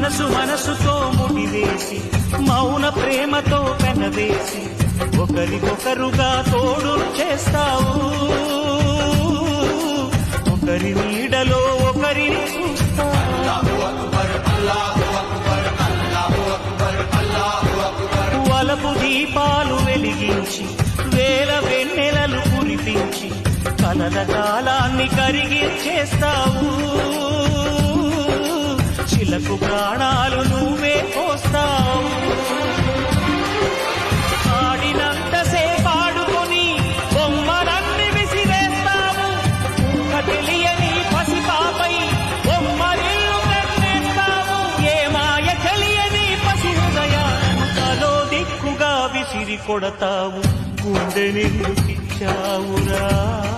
మనసుతో ముడివేసి మౌన ప్రేమతో పెనవేసి ఒకరికొకరుగా తోడు చేస్తావు. ఒకరి నీడలో ఒకరిని చూస్తావు. వలపు దీపాలు వెలిగించి వేల వెన్నెలలు కురిపించి కలల కాలాన్ని కరిగించేస్తావు. చిలకు ప్రాణాలు నువ్వే పోస్తావు. ఆడినంతసేపు ఆడుకొని బొమ్మలన్నీ విసిరేస్తావు. తెలియని పసిపాపై బొమ్మరిల్లు కట్టేస్తావు. ఏ మాయ తెలియని పసి హృదయాలను తలో దిక్కుగా విసిరి కొడతావు. గుండె నిన్ను ఇచ్చావురా.